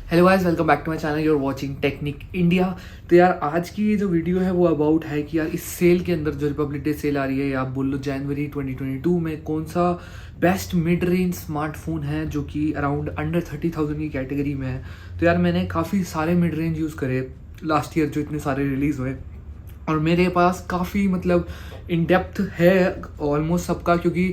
Hello guys, welcome back to my channel. You are watching technic India. तो यार आज की ये जो वीडियो है वो अबाउट है कि यार इस सेल के अंदर जो रिपब्लिक डे सेल आ रही है या आप बोल लो जनवरी 2022 में कौन सा बेस्ट मिड रेंज स्मार्टफोन है जो कि अराउंड अंडर 30,000 की कैटेगरी में है। तो यार मैंने काफ़ी सारे मिड रेंज यूज़ करे लास्ट ईयर जो इतने सारे रिलीज़ हुए और मेरे पास काफ़ी मतलब इन डेप्थ है ऑलमोस्ट सबका, क्योंकि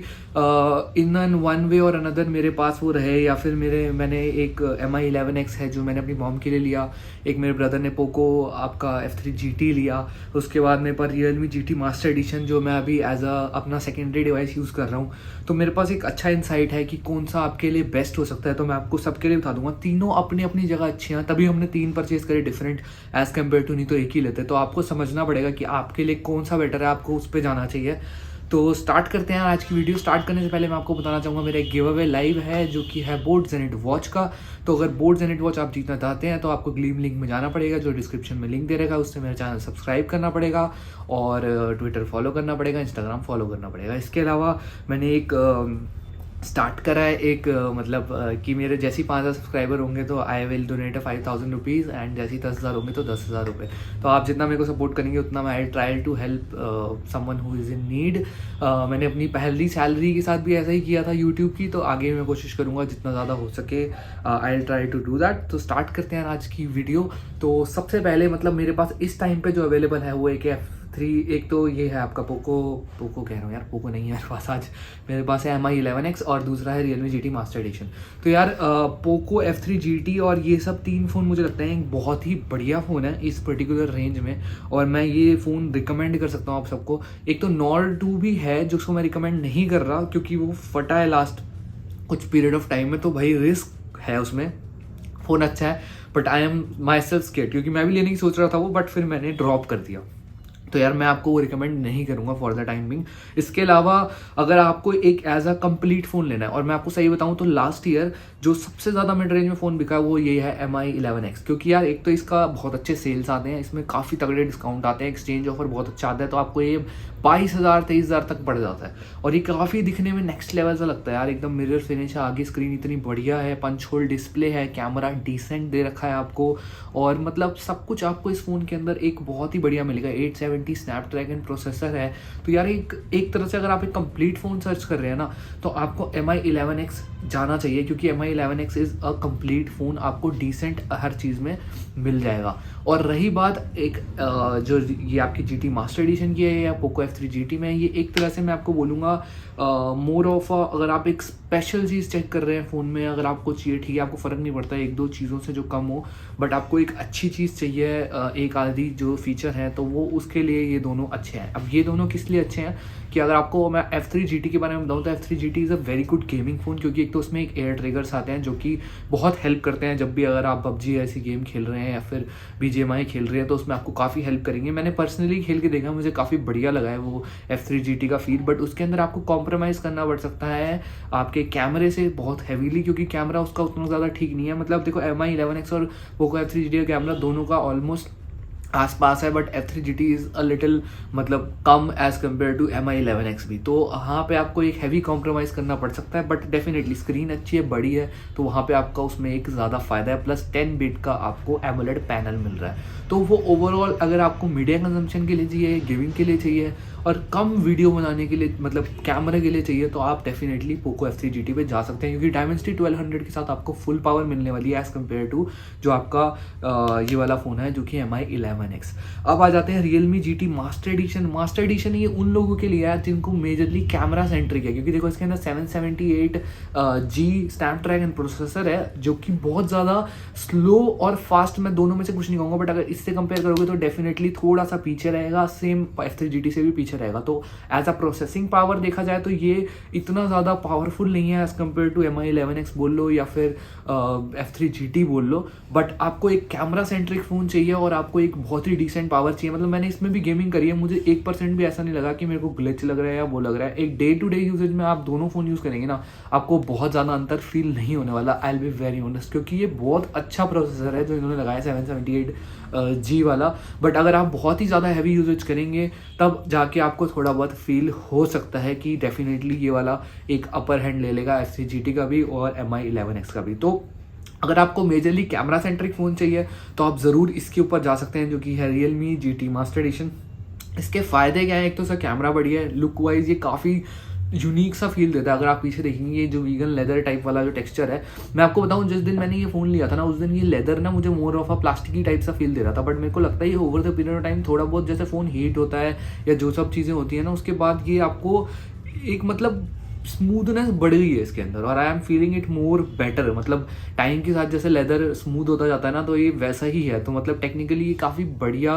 इन एन वन वे और अनदर मेरे पास वो रहे या फिर मैंने एक Mi11X है जो मैंने अपनी मॉम के लिए लिया। एक मेरे ब्रदर ने पोको आपका F3 GT लिया। उसके बाद मेरे पास Realme GT Master Edition जो मैं अभी एज अ अपना सेकेंडरी डिवाइस यूज़ कर रहा हूँ। तो मेरे पास एक अच्छा इंसाइट है कि कौन सा आपके लिए बेस्ट हो सकता है। तो मैं आपको सबके लिए बता दूंगा। तीनों अपनी अपनी जगह अच्छी हैं, तभी हमने तीन परचेज करे डिफरेंट एज़ कम्पेयर टू, नहीं तो एक ही लेते। तो आपको समझना पड़ेगा कि आपके लिए कौन सा बेटर है, आपको उस पर जाना चाहिए। तो स्टार्ट करते हैं आज की वीडियो। स्टार्ट करने से पहले मैं आपको बताना चाहूँगा मेरा एक गिव अवे लाइव है जो कि है बोट जेनिट वॉच का। तो अगर बोट जेनिट वॉच आप जीतना चाहते हैं तो आपको ग्लीम लिंक में जाना पड़ेगा, जो डिस्क्रिप्शन में लिंक दे रहेगा। उससे मेरा चैनल सब्सक्राइब करना पड़ेगा और ट्विटर फॉलो करना पड़ेगा, इंस्टाग्राम फॉलो करना पड़ेगा। इसके अलावा मैंने एक स्टार्ट करा है एक कि मेरे जैसे 5,000 सब्सक्राइबर होंगे तो I will donate 5,000 rupees and जैसे 10,000 होंगे तो 10,000 रुपये। तो आप जितना मेरे को सपोर्ट करेंगे उतना मैं I try to help someone who is in need. मैंने अपनी पहली सैलरी के साथ भी ऐसा ही किया था यूट्यूब की, तो आगे मैं कोशिश करूँगा जितना ज़्यादा हो सके I try to do that. तो स्टार्ट करते हैं आज की वीडियो। तो सबसे पहले मेरे पास इस टाइम पे जो अवेलेबल है वो एक F3, एक तो ये है आपका पोको कह रहा हूँ यार, पोको नहीं है मेरे पास आज, मेरे पास है Mi11X और दूसरा है Realme GT Master Edition। तो यार पोको F3 GT और ये सब तीन फ़ोन मुझे लगता है एक बहुत ही बढ़िया फ़ोन है इस पर्टिकुलर रेंज में, और मैं ये फ़ोन रिकमेंड कर सकता हूँ आप सबको। एक तो Nord 2 भी है जो उसको मैं रिकमेंड नहीं कर रहा क्योंकि वो फटा है लास्ट कुछ पीरियड ऑफ टाइम में, तो भाई रिस्क है उसमें। फ़ोन अच्छा है but I am my self scared, क्योंकि मैं भी लेने की सोच रहा था वो, बट फिर मैंने ड्रॉप कर दिया। तो यार मैं आपको वो रिकमेंड नहीं करूंगा फॉर द टाइम बिंग। इसके अलावा अगर आपको एक एज अ कंप्लीट फ़ोन लेना है, और मैं आपको सही बताऊं तो लास्ट ईयर जो सबसे ज़्यादा मिड रेंज में फ़ोन बिका वो ये है Mi11X, क्योंकि यार एक तो इसका बहुत अच्छे सेल्स आते हैं, इसमें काफ़ी तगड़े डिस्काउंट आते हैं, एक्सचेंज ऑफर बहुत अच्छा आता है, तो आपको ये 22,000 23,000 तक पड़ जाता है। और ये काफ़ी दिखने में नेक्स्ट लेवल सा लगता है यार, एकदम मिरर फिनिश है, आगे स्क्रीन इतनी बढ़िया है, पंच होल डिस्प्ले है, कैमरा डिसेंट दे रखा है आपको, और मतलब सब कुछ आपको इस फ़ोन के अंदर एक बहुत ही बढ़िया मिलेगा। 870 स्नैपड्रैगन प्रोसेसर है। तो यार एक तरह से अगर आप एक कंप्लीट फ़ोन सर्च कर रहे हैं ना तो आपको Mi11X जाना चाहिए, क्योंकि Mi11X is a complete phone, आपको डिसेंट हर चीज़ में मिल जाएगा। और रही बात एक जो ये आपकी GT मास्टर एडिशन की है या पोको F3 GT में, ये एक तरह से मैं आपको बोलूँगा मोर ऑफ अगर आप एक स्पेशल चीज़ चेक कर रहे हैं फ़ोन में, अगर आपको चाहिए, ठीक है आपको फ़र्क नहीं पड़ता एक दो चीज़ों से जो कम हो, बट आपको एक अच्छी चीज़ चाहिए, एक आधी जो फीचर है, तो वो उसके लिए ये दोनों अच्छे हैं। अब ये दोनों किस लिए अच्छे हैं कि अगर आपको मैं F3 GT के बारे में बताऊँ तो F3 GT is a very good gaming phone, क्योंकि एक तो उसमें एक एयर ट्रिगर्स आते हैं जो कि बहुत हेल्प करते हैं जब भी अगर आप PUBG ऐसी गेम खेल रहे हैं या फिर BGMI खेल रहे हैं, तो उसमें आपको काफ़ी हेल्प करेंगे। मैंने पर्सनली खेल के देखा, मुझे काफ़ी बढ़िया लगा है वो F3 GT का फील, बट उसके अंदर आपको कॉम्प्रोमाइज़ करना पड़ सकता है आपके कैमरे से बहुत हैवीली, क्योंकि कैमरा उसका उतना ज़्यादा ठीक नहीं है। मतलब देखो Mi11X और पोको F3 GT का कैमरा दोनों का ऑलमोस्ट आसपास है, but F3 GT is a little कम एज़ कम्पेयर टू Mi11X भी। तो वहाँ पे आपको एक हैवी कॉम्प्रोमाइज़ करना पड़ सकता है, बट डेफिनेटली स्क्रीन अच्छी है, बड़ी है, तो वहाँ पे आपका उसमें एक ज़्यादा फ़ायदा है। प्लस 10 बिट का आपको एमोलेड पैनल मिल रहा है, तो वो ओवरऑल अगर आपको मीडिया कंजम्पशन के लिए चाहिए, गेमिंग के लिए चाहिए और कम वीडियो बनाने के लिए कैमरे के लिए चाहिए, तो आप डेफिनेटली पोको F3 GT पे जा सकते हैं, क्योंकि डायमेंसिटी 1200 के साथ आपको फुल पावर मिलने वाली है एज़ कम्पेयर टू जो आपका ये वाला फ़ोन है जो कि Mi11X। अब आ जाते हैं Realme GT master addition. Master addition ये उन लोगों के लिए है जिनको मेजरली कैमरा सेंट्रिक है, क्योंकि देखो इसके अंदर 778G स्नैपड्रैगन प्रोसेसर है जो कि बहुत ज़्यादा स्लो और फास्ट, मैं दोनों में से कुछ नहीं कहूँगा, बट अगर इससे कंपेयर करोगे तो डेफिनेटली थोड़ा सा पीछे रहेगा, सेम F3 GT से भी पीछे रहेगा। तो एज अ प्रोसेसिंग पावर देखा जाए तो ये इतना ज़्यादा पावरफुल नहीं है एज कम्पेयर टू Mi11X बोल लो या फिर F3 GT बोल लो, बट आपको एक कैमरा सेंट्रिक फ़ोन चाहिए और आपको एक बहुत ही डिसेंट पावर चाहिए। मैंने इसमें भी गेमिंग करी है, मुझे 1% भी ऐसा नहीं लगा कि मेरे को ग्लिच लग रहा है या वो लग रहा है। एक डे टू डे यूजेज में आप दोनों फ़ोन यूज़ करेंगे ना, आपको बहुत ज़्यादा अंतर फील नहीं होने वाला, I will be very honest, क्योंकि ये बहुत अच्छा प्रोसेसर है जो इन्होंने लगाया 778G वाला। बट अगर आप बहुत ही ज़्यादा हैवी यूजेज करेंगे तब जाके आपको थोड़ा बहुत फील हो सकता है कि डेफिनेटली ये वाला एक अपर हैंड ले लेगा F3 GT का भी और Mi11X का भी। तो अगर आपको मेजरली कैमरा सेंट्रिक फ़ोन चाहिए तो आप ज़रूर इसके ऊपर जा सकते हैं, जो कि है Realme GT Master Edition। इसके फ़ायदे क्या हैं, एक तो इसका कैमरा बढ़िया है, लुक वाइज ये काफ़ी यूनिक सा फील देता है। अगर आप पीछे देखेंगे ये जो वीगन लेदर टाइप वाला जो टेक्सचर है, मैं आपको बताऊं जिस दिन मैंने ये फ़ोन लिया था ना, उस दिन ये लेदर ना मुझे more of a plasticky type सा फील दे रहा था। बट मेरे को लगता है ये over the period of time थोड़ा बहुत जैसे फ़ोन हीट होता है या जो सब चीज़ें होती हैं ना, उसके बाद ये आपको एक मतलब स्मूथनेस बढ़ गई है इसके अंदर, और I am feeling it more better. मतलब टाइम के साथ जैसे लेदर स्मूथ होता जाता है ना, तो ये वैसा ही है। तो मतलब टेक्निकली ये काफ़ी बढ़िया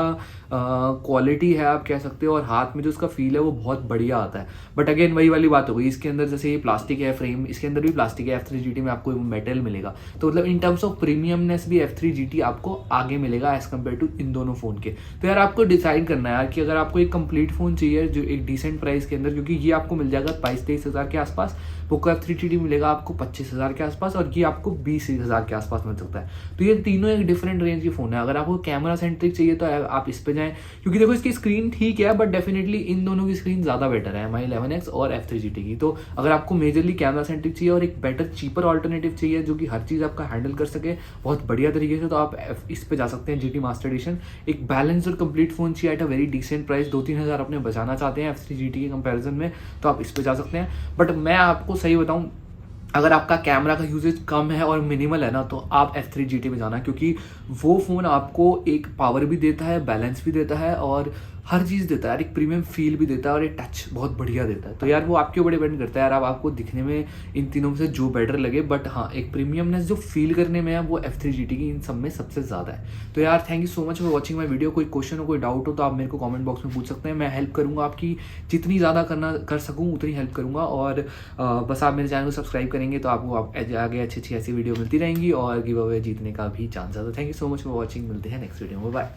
क्वालिटी है आप कह सकते हो, और हाथ में जो उसका फील है वो बहुत बढ़िया आता है। बट अगेन वही वाली बात हो गई, इसके अंदर जैसे ये प्लास्टिक है फ्रेम, इसके अंदर भी प्लास्टिक है, F3 GT में आपको मेटल मिलेगा। तो मतलब इन टर्म्स ऑफ प्रीमियमनेस भी F3 GT आपको आगे मिलेगा एज कम्पेयर टू इन दोनों फ़ोन के। तो यार आपको डिसाइड करना है यार कि अगर आपको एक कंप्लीट फ़ोन चाहिए जो एक डिसेंट प्राइस के अंदर, क्योंकि ये आपको मिल जाएगा 22-23 हज़ार के आसपास, पोको F3 GT मिलेगा आपको 25 हज़ार के आसपास, और ये आपको 20 हज़ार के आसपास मिल सकता है। तो ये तीनों एक डिफरेंट रेंज की फ़ोन है। अगर आपको कैमरा सेंट्रिक चाहिए तो आप इस पे जाएं, क्योंकि देखो इसकी स्क्रीन ठीक है, बट डेफिनेटली इन दोनों की स्क्रीन ज़्यादा बेटर है, Mi 11X और F3 GT की। तो अगर आपको मेजरली कैमरा सेंट्रिक चाहिए और एक बेटर चीपर ऑल्टरनेटिव चाहिए जो कि हर चीज़ आपका हैंडल कर सके बहुत बढ़िया तरीके से, तो आप इस पे जा सकते हैं, GT मास्टर एडिशन। एक बैलेंस और कंप्लीट फ़ोन चाहिए at a very decent price, 2-3 हज़ार अपने बचाना चाहते हैं F3 GT के कंपेरिजन में, तो आप इस पे जा सकते हैं। बट मैं आपको सही बताऊँ, अगर आपका कैमरा का यूजेज कम है और मिनिमल है ना, तो आप F3 GT में जाना, क्योंकि वो फ़ोन आपको एक पावर भी देता है, बैलेंस भी देता है, और हर चीज़ देता है यार, एक प्रीमियम फील भी देता है, और एक टच बहुत बढ़िया देता है। तो यार वो आपके ऊपर डिपेंड करता है यार, अब आपको दिखने में इन तीनों में से जो बेटर लगे, बट हाँ एक प्रीमियमनेस जो फील करने में है वो F3 GT की इन सब में सबसे ज़्यादा है। तो यार thank you so much for watching my video. कोई क्वेश्चन हो, कोई डाउट हो तो आप मेरे को कमेंट बॉक्स में पूछ सकते हैं, मैं हेल्प करूँगा आपकी, जितनी ज़्यादा कर सकूँ उतनी हेल्प करूँगा। और बस आप मेरे चैनल को सब्सक्राइब करेंगे तो आपको आगे अच्छी ऐसी वीडियो मिलती रहेंगी, और गिव अवे जीतने का भी चांस है। तो thank you so much for watching, मिलते हैं नेक्स्ट वीडियो में, बाय।